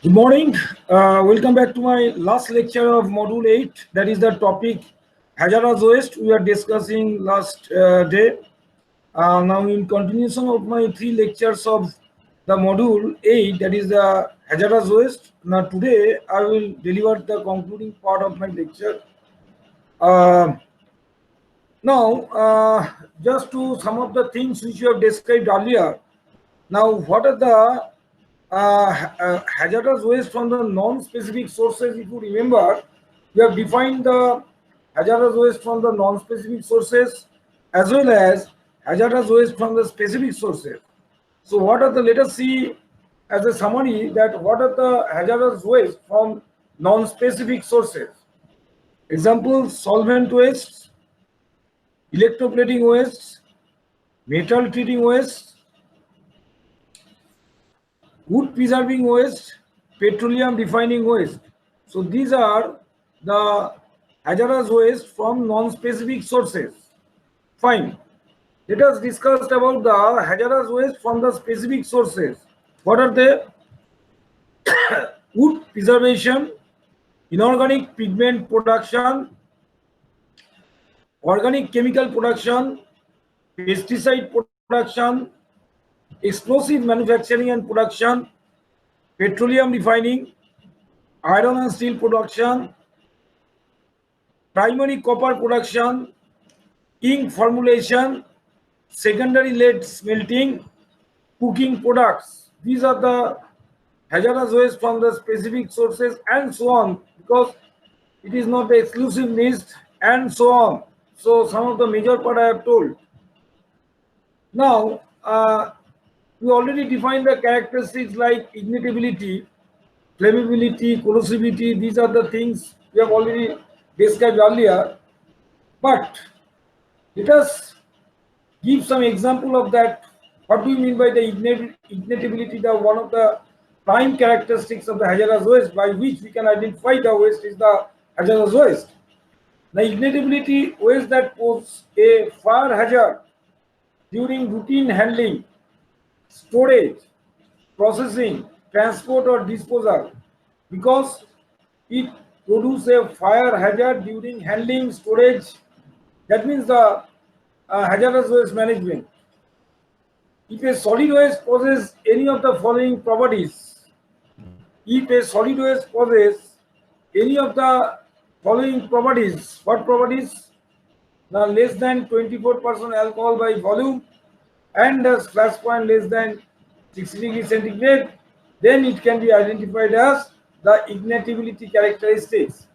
Good morning. Welcome back to my last lecture of Module 8. That is the topic hazardous waste we are discussing last day. Now, in continuation of my three lectures of the Module 8, that is the hazardous waste. Now, today I will deliver the concluding part of my lecture. Uh, now, just to some of the things which you have described earlier. Now, what are the hazardous waste from the non-specific sources? If you remember, we have defined the hazardous waste from the non-specific sources as well as hazardous waste from the specific sources. So, what are the? Let us see as a summary that what are the hazardous waste from non-specific sources. Examples: solvent waste, electroplating waste, metal treating waste, wood preserving waste, petroleum refining waste. So these are the hazardous waste from non-specific sources. Fine. Let us discuss about the hazardous waste from the specific sources. What are they? Wood preservation, inorganic pigment production, organic chemical production, pesticide production, explosive manufacturing and production, petroleum refining, iron and steel production, primary copper production, ink formulation, secondary lead smelting, cooking products. These are the hazardous waste from the specific sources and so on, because it is not the exclusive list and so on. So some of the major part I have told. Now, we already defined the characteristics like ignitability, flammability, corrosivity. These are the things we have already described earlier. But let us give some example of that. What do you mean by the ignitability? The one of the prime characteristics of the hazardous waste by which we can identify the waste is the hazardous waste. The ignitability waste that pose a fire hazard during routine handling, storage, processing, transport or disposal, because it produces a fire hazard during handling, storage. That means the hazardous waste management. If a solid waste possesses any of the following properties, if a solid waste possesses any of the following properties, what properties? Now, less than 24% alcohol by volume and the splash point less than 60 degrees centigrade, then it can be identified as the ignitability characteristics.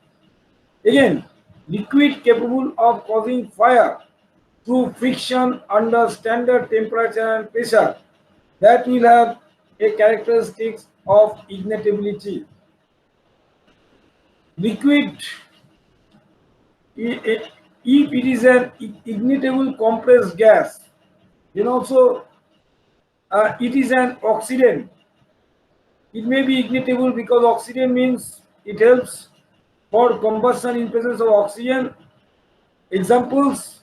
Again, liquid capable of causing fire through friction under standard temperature and pressure, that will have a characteristics of ignitability. Liquid, if it is an ignitable compressed gas, then also it is an oxidant. It may be ignitable because oxidant means it helps for combustion in presence of oxygen. Examples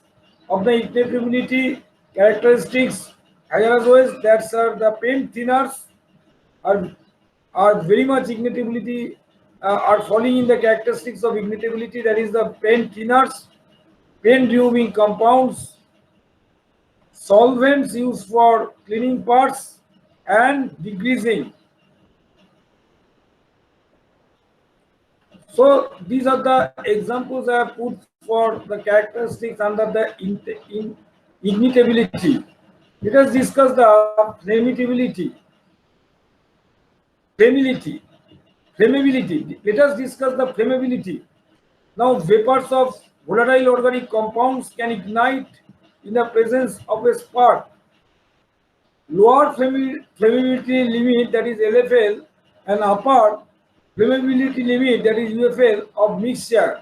of the ignitability characteristics hazardous waste, that are the paint thinners are very much ignitability, are falling in the characteristics of ignitability, that is the paint thinners, paint removing compounds, solvents used for cleaning parts and degreasing. So these are the examples I have put for the characteristics under the ignitability. Let us discuss the flammability. Flammability. Let us discuss the flammability. Now, vapors of volatile organic compounds can ignite in the presence of a spark. Lower flammability limit, that is LFL, and upper flammability limit, that is UFL, of mixture.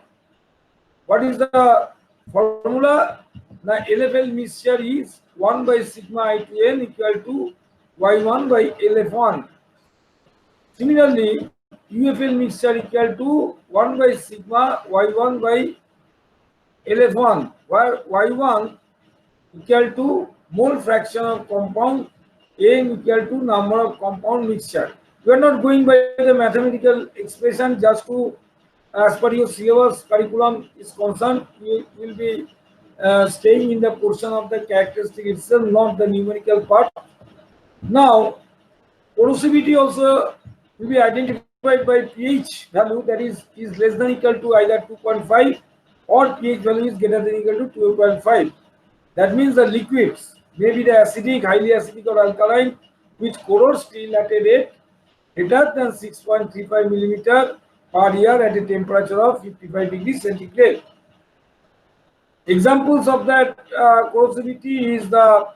What is the formula? The LFL mixture is 1 by sigma I2N equal to Y1 by LF1. Similarly, UFL mixture equal to 1 by sigma Y1 by LF1, where Y1 equal to mole fraction of compound, N equal to number of compound mixture. We are not going by the mathematical expression just to, as per your syllabus curriculum is concerned, we will be staying in the portion of the characteristic itself, not the numerical part. Now, corrosivity also will be identified by pH value, that is less than equal to either 2.5 or pH value is greater than equal to 12.5. That means the liquids may be the acidic, highly acidic or alkaline, which corrode steel at a rate greater than 6.35 millimeter per year at a temperature of 55 degrees centigrade. Examples of that corrosivity is the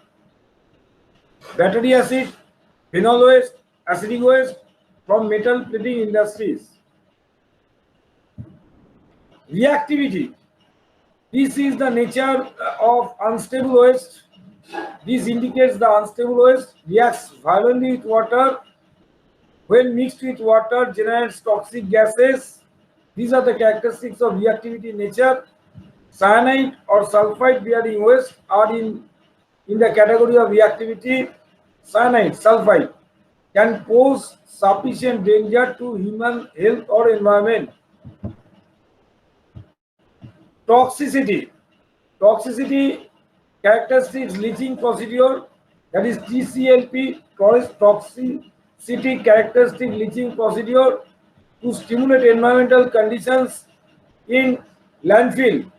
battery acid, phenol waste, acidic waste from metal plating industries. Reactivity. This is the nature of unstable waste. This indicates the unstable waste reacts violently with water. When mixed with water, generates toxic gases. These are the characteristics of reactivity nature. Cyanide or sulfide bearing waste are in the category of reactivity. Cyanide, sulfide can pose sufficient danger to human health or environment. Toxicity. Toxicity characteristics leaching procedure, that is TCLP, toxicity characteristic leaching procedure to stimulate environmental conditions in landfill.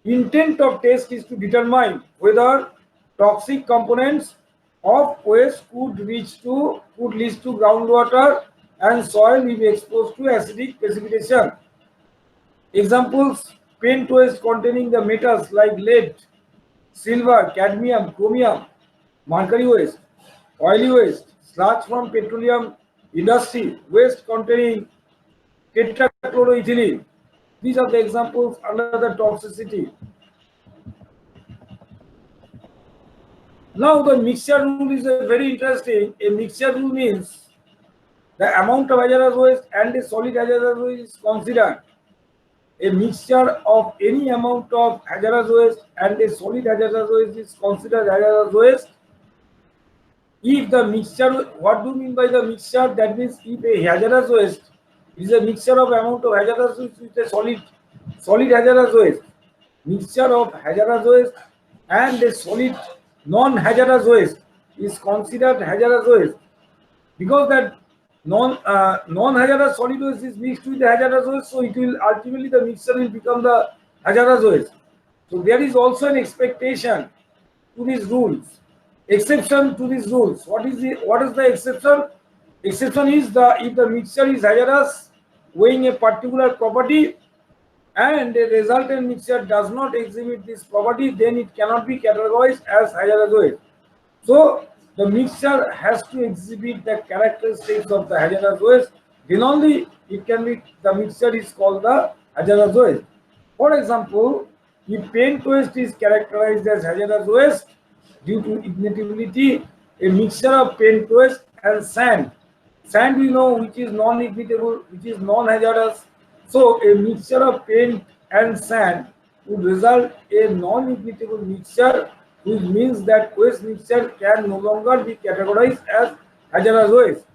Intent of test is to determine whether toxic components of waste could lead to groundwater and soil if exposed to acidic precipitation. Examples: paint waste containing the metals like lead, silver, cadmium, chromium, mercury waste, oily waste, sludge from petroleum industry, waste containing tetrachloroethylene. These are the examples under the toxicity. Now the mixture rule is a very interesting. A mixture rule means the amount of hazardous waste and a solid hazardous waste is considered. A mixture of any amount of hazardous waste and a solid hazardous waste is considered hazardous waste. If the mixture, what do you mean by the mixture? That means if a hazardous waste is a mixture of amount of hazardous waste with a solid hazardous waste, mixture of hazardous waste and a solid non-hazardous waste is considered hazardous waste, because that non-hazardous solid waste is mixed with the hazardous waste, so it will ultimately the mixture will become the hazardous waste. So there is also an expectation to these rules, exception to these rules. What is the exception? Exception is if the mixture is hazardous, weighing a particular property, and a resultant mixture does not exhibit this property, then it cannot be categorized as hazardous waste. So the mixture has to exhibit the characteristics of the hazardous waste, then only it can be, the mixture is called the hazardous waste. For example, if paint waste is characterized as hazardous waste due to ignitability, a mixture of paint waste and sand we know which is non-ignitable, which is non-hazardous. So a mixture of paint and sand would result a non-ignitable mixture, which means that waste mixture can no longer be categorized as hazardous waste.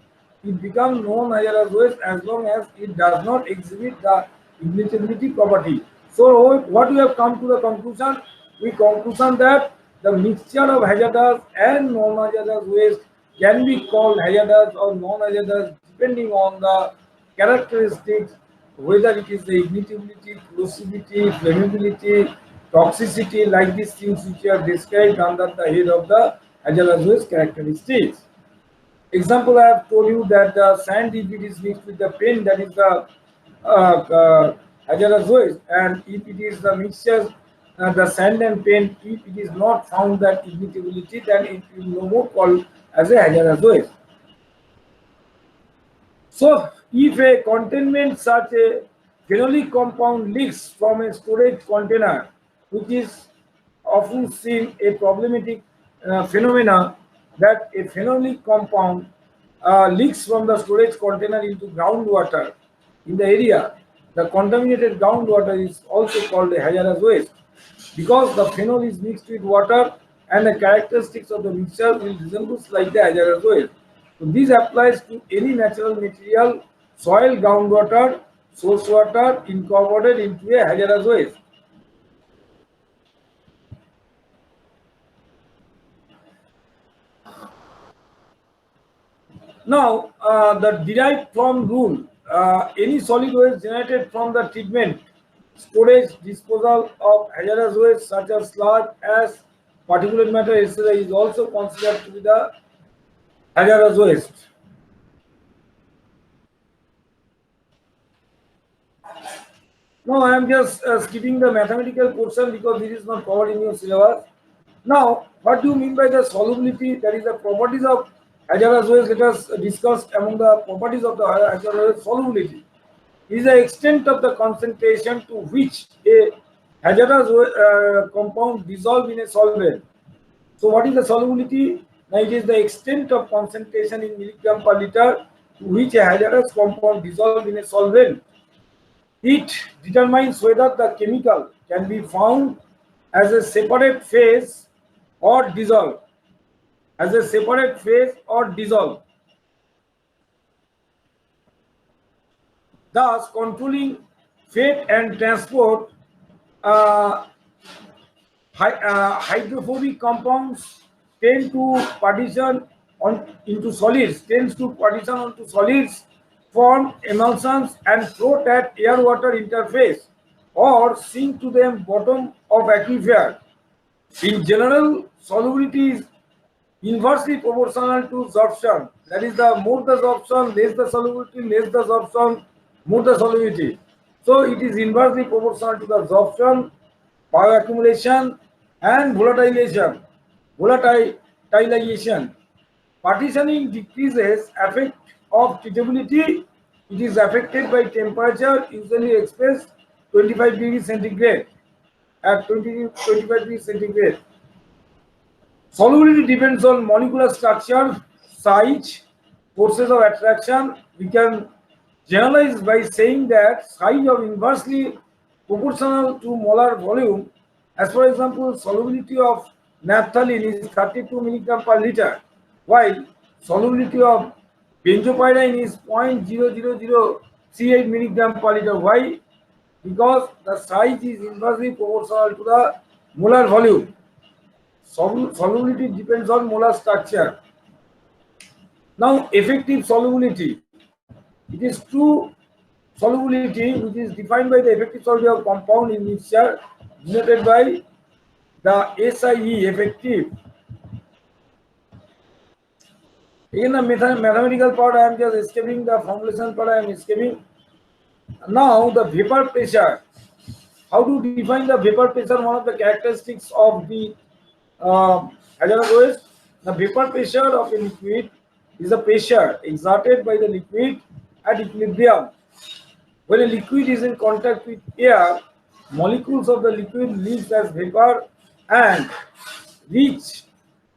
It becomes non-hazardous waste as long as it does not exhibit the ignitability property. So what we have come to the conclusion? We conclusion that the mixture of hazardous and non-hazardous waste can be called hazardous or non-hazardous depending on the characteristics, whether it is the ignitability, corrosivity, flammability, toxicity, like these things which are described under the head of the hazardous waste characteristics. Example, I have told you that the sand, if it is mixed with the paint, that is the hazardous waste, and if it is the mixture, the sand and paint, if it is not found that ignitability, then it will no more called as a hazardous waste. So, if a containment such a phenolic compound leaks from a storage container, which is often seen a problematic phenomena, that a phenolic compound leaks from the storage container into groundwater in the area, the contaminated groundwater is also called a hazardous waste, because the phenol is mixed with water and the characteristics of the mixture will resemble like the hazardous waste. So this applies to any natural material, soil, groundwater, source water incorporated into a hazardous waste. Now, the derived from rule, any solid waste generated from the treatment, storage, disposal of hazardous waste such as sludge, ash, particulate matter, etc. is also considered to be the hazardous waste. Now, I am just skipping the mathematical portion because this is not covered in your syllabus. Now, what do you mean by the solubility? That is the properties of hazardous waste. Let us discuss among the properties of the hazardous waste solubility. Is the extent of the concentration to which a hazardous compound dissolve in a solvent. So, what is the solubility? Now, it is the extent of concentration in milligram per liter to which a hazardous compound dissolve in a solvent. It determines whether the chemical can be found as a separate phase or dissolve. As a separate phase or dissolve. Thus, controlling fate and transport, hydrophobic compounds tend to partition into solids, form emulsions and float at air-water interface or sink to the bottom of aquifer. In general, solubility is inversely proportional to absorption. That is, the more the absorption, less the solubility, less the absorption, more the solubility. So it is inversely proportional to the absorption, bioaccumulation, and volatilization. Partitioning decreases effect of treatability. It is affected by temperature, usually expressed 25 degrees centigrade at 25 degrees centigrade. Solubility depends on molecular structure, size, forces of attraction. We can generalize by saying that size of inversely proportional to molar volume. As for example, solubility of naphthalene is 32 milligram per liter, while solubility of benzopyrene is 0.00038 milligram per liter. Why? Because the size is inversely proportional to the molar volume. Solubility depends on molar structure. Now, effective solubility. It is true solubility which is defined by the effective solubility of compound in mixture denoted by the SIE effective. In the mathematical part, I am just escaping the formulation part. I am escaping. Now, the vapor pressure. How to define the vapor pressure? One of the characteristics of the hazardous waste. The vapor pressure of a liquid is the pressure exerted by the liquid at equilibrium. When a liquid is in contact with air, molecules of the liquid leave as vapor and reach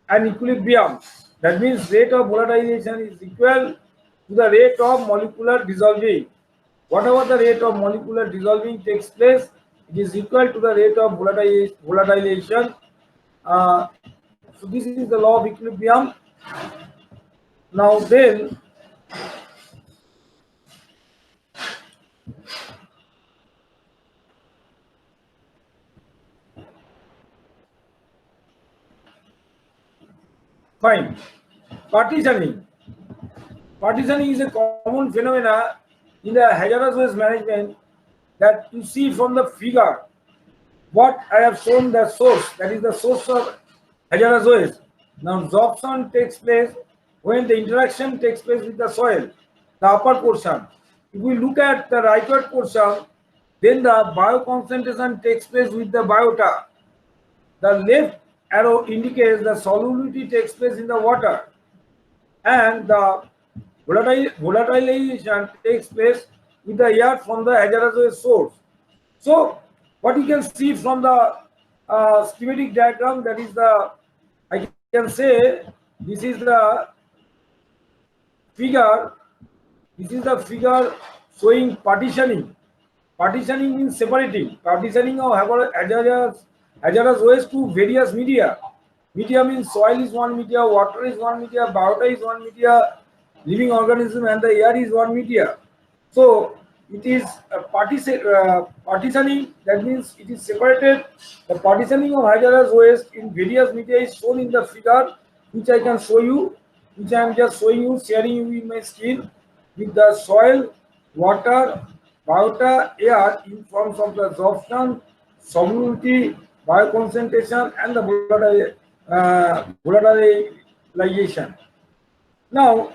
an equilibrium. That means rate of volatilization is equal to the rate of molecular dissolving. Whatever the rate of molecular dissolving takes place, it is equal to the rate of volatilization. So this is the law of equilibrium. Now then, fine. Partitioning. Partitioning is a common phenomena in the hazardous waste management that you see from the figure. What I have shown the source, that is the source of hazardous waste. Now, absorption takes place when the interaction takes place with the soil, the upper portion. If we look at the rightward portion, then the bioconcentration takes place with the biota. The left arrow indicates the solubility takes place in the water, and the volatilization takes place with the air from the hazardous waste source. So, what you can see from the schematic diagram, that is the, I can say, this is the figure. This is the figure showing partitioning. Partitioning means separating. Partitioning of hazardous waste to various media. Media means soil is one media, water is one media, biota is one media, living organism and the air is one media. So it is a partitioning, that means it is separated. The partitioning of hazardous waste in various media is shown in the figure, which I can show you, which I am just showing you, sharing you in my screen, with the soil, water, biota, air in forms of the absorption, solubility, bioconcentration, and the volatilization. Now,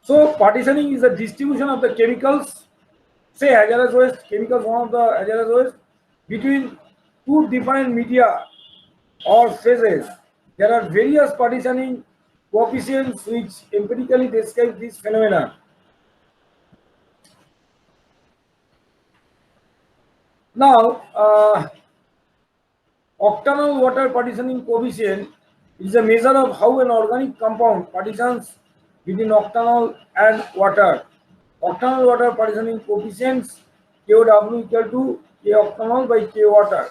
so partitioning is the distribution of the chemicals, say hazardous waste, chemicals one of the hazardous waste, between two different media or phases. There are various partitioning coefficients which empirically describe this phenomenon. Now, octanol water partitioning coefficient is a measure of how an organic compound partitions between octanol and water. Octanol water partitioning coefficients KOW equal to K octanol by K water.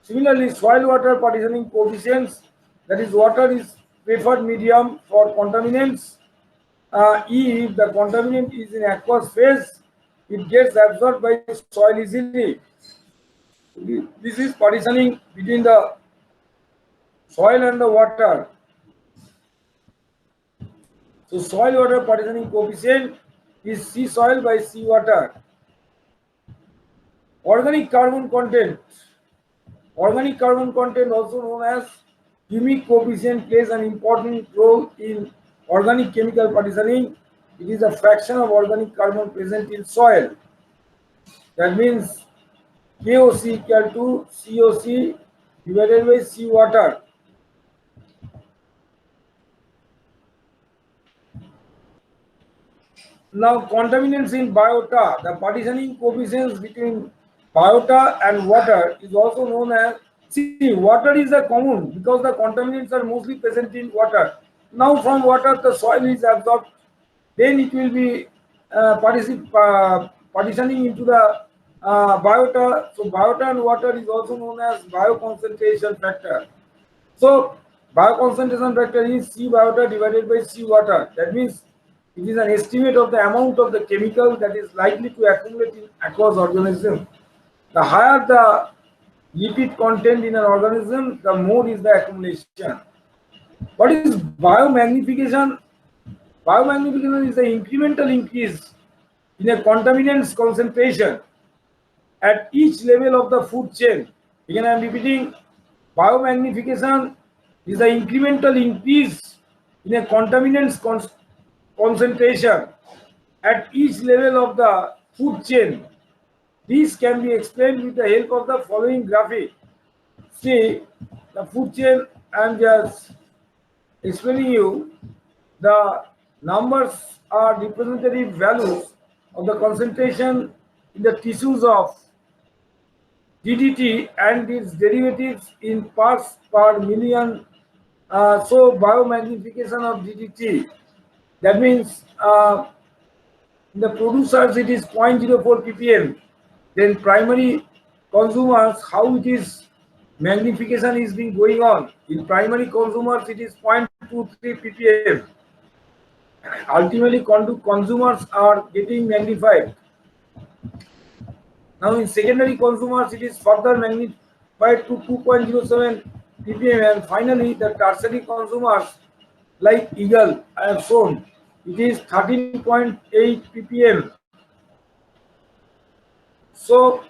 Similarly, soil water partitioning coefficients, that is, water is preferred medium for contaminants. If the contaminant is in aqueous phase, it gets absorbed by soil easily. This is partitioning between the soil and the water. So soil water partitioning coefficient is C soil by C water. Organic carbon content. Organic carbon content, also known as humic coefficient, plays an important role in organic chemical partitioning. It is a fraction of organic carbon present in soil. That means KOC equal to COC divided by C water. Now, contaminants in biota. The partitioning coefficients between biota and water is also known as, see, water is a common because the contaminants are mostly present in water. Now from water the soil is absorbed, then it will be partitioning into the biota. So biota and water is also known as bioconcentration factor. So bioconcentration factor is C biota divided by C water. That means it is an estimate of the amount of the chemical that is likely to accumulate in aqueous organism. The higher the lipid content in an organism, the more is the accumulation. What is biomagnification? Biomagnification is the incremental increase in a contaminant's concentration at each level of the food chain. Again, I am repeating, biomagnification is the incremental increase in a contaminant's concentration at each level of the food chain. This can be explained with the help of the following graphic. See, the food chain, I am just explaining you. The numbers are representative values of the concentration in the tissues of DDT and its derivatives in parts per million. So biomagnification of DDT, that means in the producers it is 0.04 ppm. Then primary consumers, how it is magnification is being going on. In primary consumers it is 0.23 ppm. Ultimately consumers are getting magnified. Now in secondary consumers it is further magnified to 2.07 ppm, and finally the tertiary consumers like Eagle I have shown, it is 13.8 ppm. So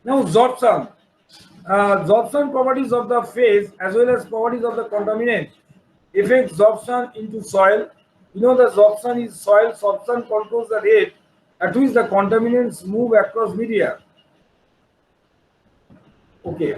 now absorption. Absorption properties of the phase as well as properties of the contaminant affect absorption into soil. You know, the absorption is soil. Absorption controls the rate at which the contaminants move across media. Okay.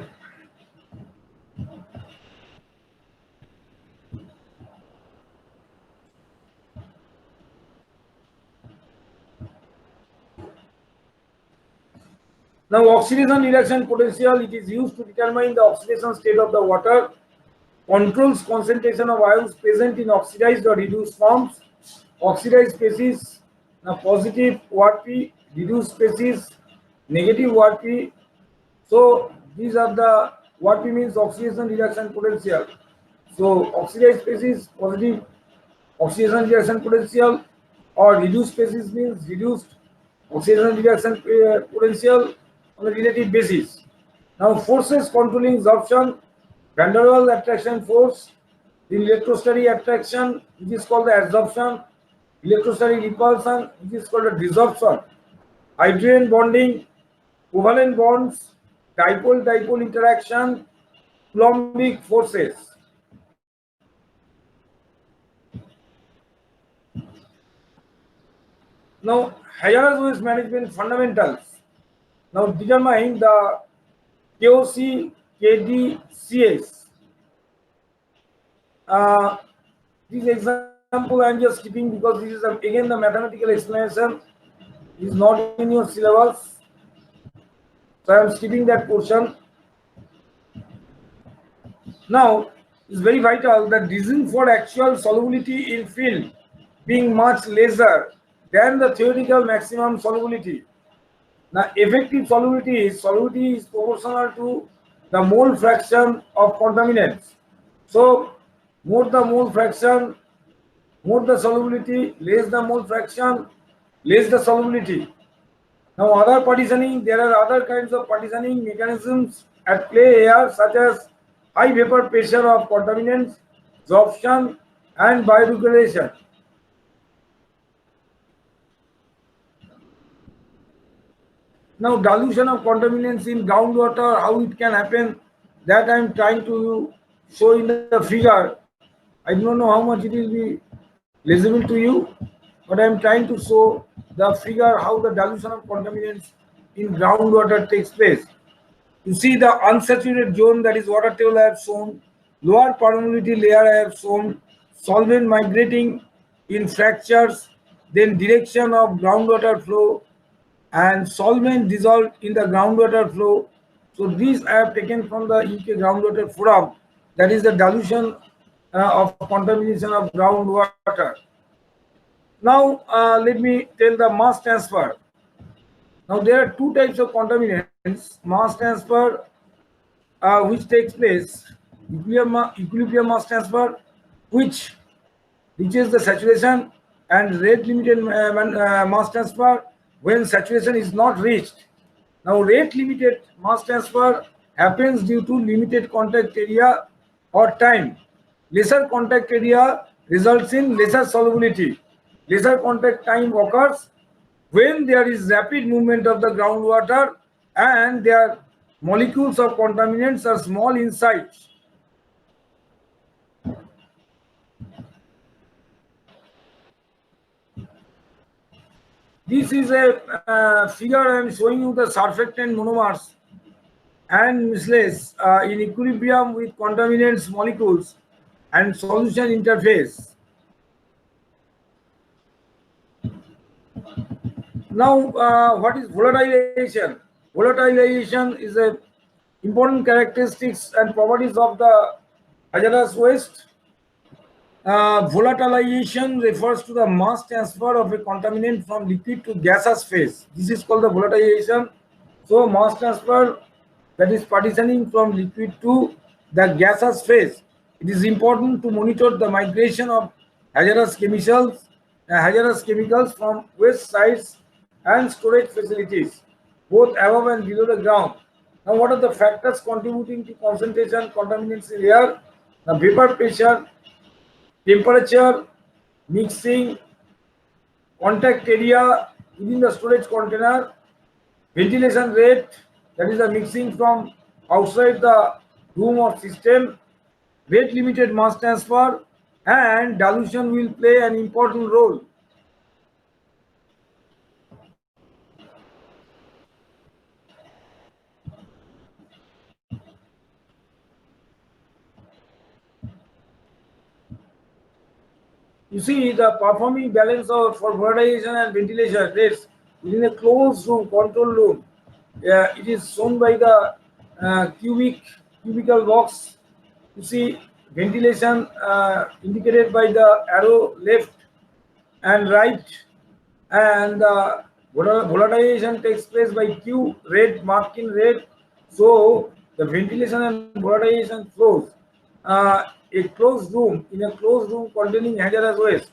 Now, oxidation reduction potential, it is used to determine the oxidation state of the water, controls concentration of ions present in oxidized or reduced forms, oxidized species, now positive ORP, reduced species, negative Warp. So these are the Warp means oxidation reduction potential. So oxidized species positive oxidation reduction potential, or reduced species means reduced oxidation reduction potential on a relative basis. Now forces controlling absorption, van der Waals attraction force, the electrostatic attraction which is called the adsorption, electrostatic repulsion which is called the desorption, hydrogen bonding, covalent bonds, dipole-dipole interaction, Coulombic forces. Now, hazardous waste management fundamentals. Now, determine the KOC, KD, CS. This example I am just keeping because this is again the mathematical explanation. It is not in your syllabus. So I am skipping that portion. Now, it's very vital that reason for actual solubility in field being much lesser than the theoretical maximum solubility. Now, effective solubility is proportional to the mole fraction of contaminants. So, more the mole fraction, more the solubility, less the mole fraction, less the solubility. Now, other partitioning, there are other kinds of partitioning mechanisms at play here, such as high vapor pressure of contaminants, absorption, and biodegradation. Now, dilution of contaminants in groundwater, how it can happen, that I am trying to show in the figure. I don't know how much it will be visible to you, but I am trying to show the figure how the dilution of contaminants in groundwater takes place. You see the unsaturated zone, that is water table I have shown, lower permeability layer I have shown, solvent migrating in fractures, then direction of groundwater flow, and solvent dissolved in the groundwater flow. So these I have taken from the UK Groundwater Forum, that is the dilution of contamination of groundwater. Now let me tell the mass transfer. Now there are two types of contaminants, mass transfer which takes place, equilibrium mass transfer which reaches the saturation, and rate limited mass transfer when saturation is not reached. Now rate limited mass transfer happens due to limited contact area or time. Lesser contact area results in lesser solubility. Lesser contact time occurs when there is rapid movement of the groundwater and their molecules of contaminants are small in size. This is a figure I am showing you the surfactant monomers and miscellaneous in equilibrium with contaminants molecules and solution interface. Now, what is volatilization? Volatilization is a important characteristics and properties of the hazardous waste. Volatilization refers to the mass transfer of a contaminant from liquid to gaseous phase. This is called the volatilization. So mass transfer, that is partitioning from liquid to the gaseous phase. It is important to monitor the migration of hazardous chemicals from waste sites and storage facilities, both above and below the ground. Now, what are the factors contributing to concentration contaminants in air? The vapor pressure, temperature, mixing, contact area within the storage container, ventilation rate, that is the mixing from outside the room or system, rate limited mass transfer, and dilution will play an important role. You see the performing balance of for volatilization and ventilation rates within a closed room, control room. It is shown by the cubical box. You see ventilation indicated by the arrow left and right, and volatilization takes place by Q, red marked in red. So the ventilation and volatilization flows. A closed room, in a closed room containing hazardous waste.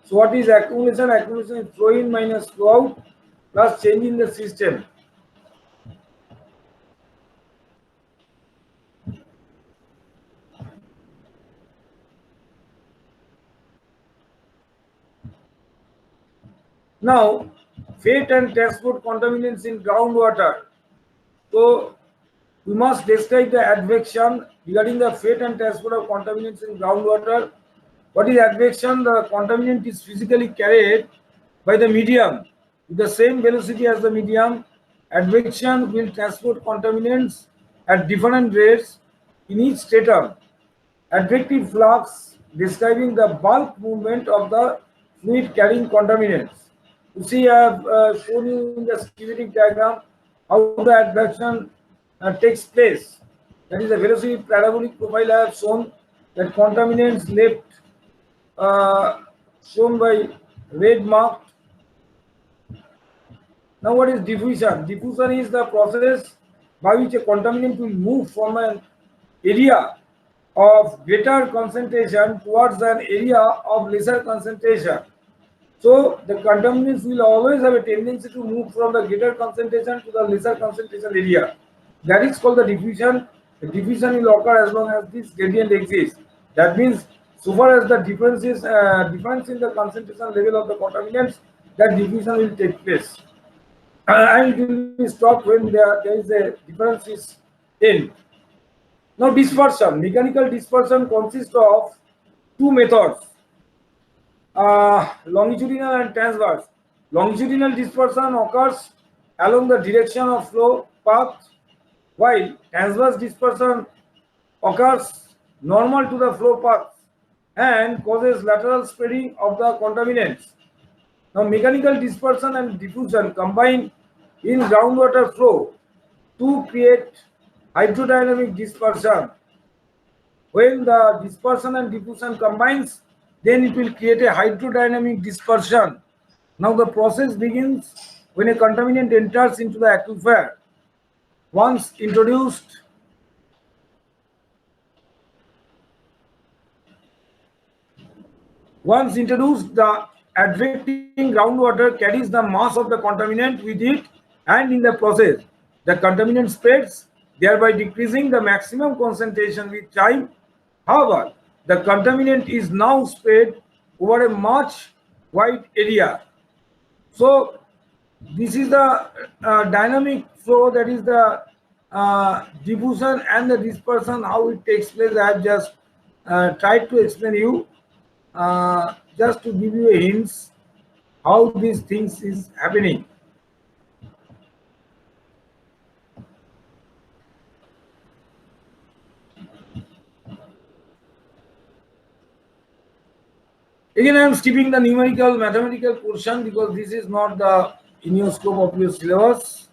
So what is accumulation? Accumulation is flow in minus flow out plus change in the system. Now, fate and transport contaminants in groundwater. So we must describe the advection regarding the fate and transport of contaminants in groundwater. What is advection? The contaminant is physically carried by the medium with the same velocity as the medium. Advection will transport contaminants at different rates in each stratum. Advective flux describing the bulk movement of the fluid carrying contaminants. You see, I have shown you in the schematic diagram how the advection takes place. That is the velocity parabolic profile I have shown, that contaminants left shown by red marked. Now what is diffusion? Diffusion is the process by which a contaminant will move from an area of greater concentration towards an area of lesser concentration. So the contaminants will always have a tendency to move from the greater concentration to the lesser concentration area. That is called the diffusion. The diffusion will occur as long as this gradient exists. That means, so far as the difference in the concentration level of the contaminants, that diffusion will take place, and it will be stopped when there is a difference is in. Now dispersion. Mechanical dispersion consists of two methods, longitudinal and transverse. Longitudinal dispersion occurs along the direction of flow path, while transverse dispersion occurs normal to the flow path and causes lateral spreading of the contaminants. Now mechanical dispersion and diffusion combine in groundwater flow to create hydrodynamic dispersion. When the dispersion and diffusion combines, then it will create a hydrodynamic dispersion. Now the process begins when a contaminant enters into the aquifer. Once introduced, the advecting groundwater carries the mass of the contaminant with it, and in the process, the contaminant spreads, thereby decreasing the maximum concentration with time. However, the contaminant is now spread over a much wide area. So this is the dynamic flow, that is the diffusion and the dispersion, how it takes place. I have just tried to explain you, just to give you a hints how these things is happening. Again, I am skipping the numerical mathematical portion because this is not the in your scope of your syllabus.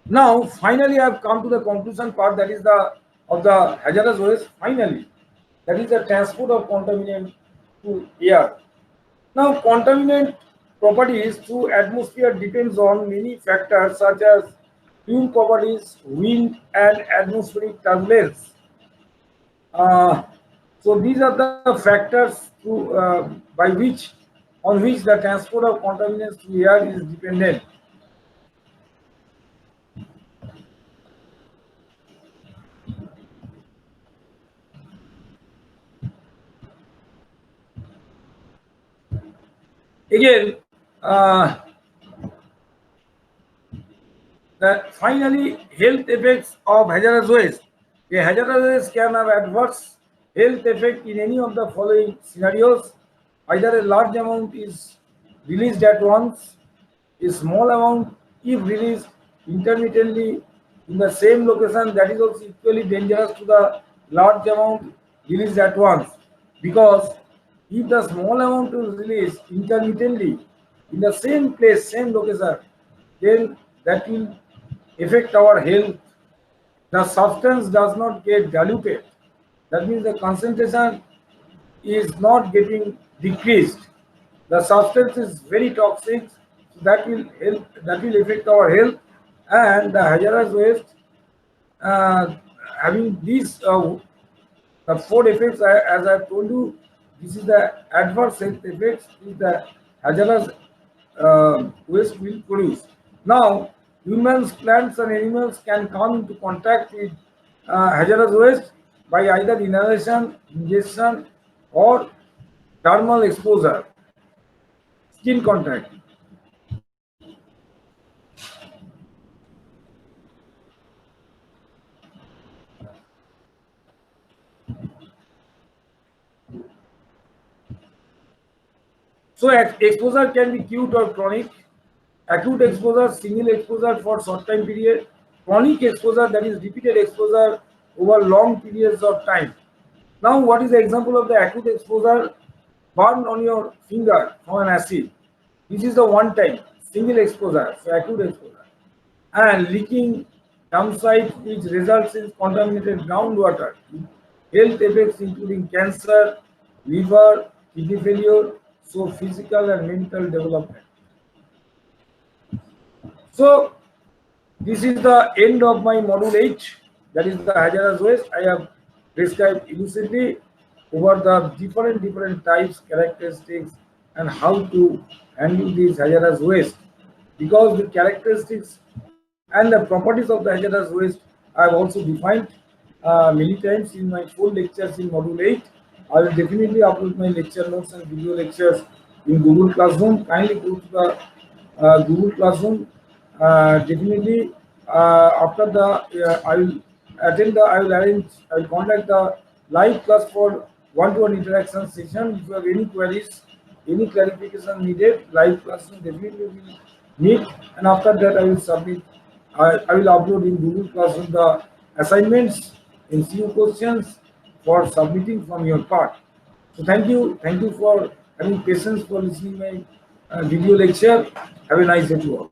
Now, finally, I have come to the conclusion part, that is of the hazardous waste. Finally, that is the transport of contaminant to air. Now, contaminant properties through atmosphere depends on many factors such as fuel properties, wind, and atmospheric turbulence. So these are the factors on which the transport of contaminants to air is dependent. Again, finally, health effects of hazardous waste. A hazardous waste can have adverse health effect in any of the following scenarios. Either a large amount is released at once, a small amount, if released intermittently in the same location, that is also equally dangerous to the large amount released at once, because if the small amount is released intermittently in the same place, same location, then that will affect our health. The substance does not get diluted. That means the concentration is not getting decreased. The substance is very toxic, so that will help, that will affect our health, and the hazardous waste uh, having these the four effects, as I told you, this is the adverse health effects which the hazardous waste will produce. Now, humans, plants, and animals can come into contact with hazardous waste by either inhalation, ingestion, or thermal exposure, skin contact. So, exposure can be acute or chronic. Acute exposure, single exposure for short time period. Chronic exposure, that is repeated exposure over long periods of time. Now, what is the example of the acute exposure? Burn on your finger from an acid. This is the one time single exposure, so acute exposure. And leaking dump site, which results in contaminated groundwater. Health effects including cancer, liver, kidney failure, so physical and mental development. So this is the end of my module 8, that is the hazardous waste. I have described elusively over the different types, characteristics, and how to handle these hazardous waste. Because the characteristics and the properties of the hazardous waste I have also defined many times in my full lectures in module 8. I will definitely upload my lecture notes and video lectures in Google Classroom. Kindly go to the Google Classroom. Definitely, after the I will attend the, I will arrange, I will conduct the live class for one-to-one interaction session. If you have any queries, any clarification needed, live classroom definitely will meet, and after that I will submit. I will upload in Google Classroom the assignments in few questions for submitting from your part. So thank you for having patience for listening my video lecture. Have a nice day to all.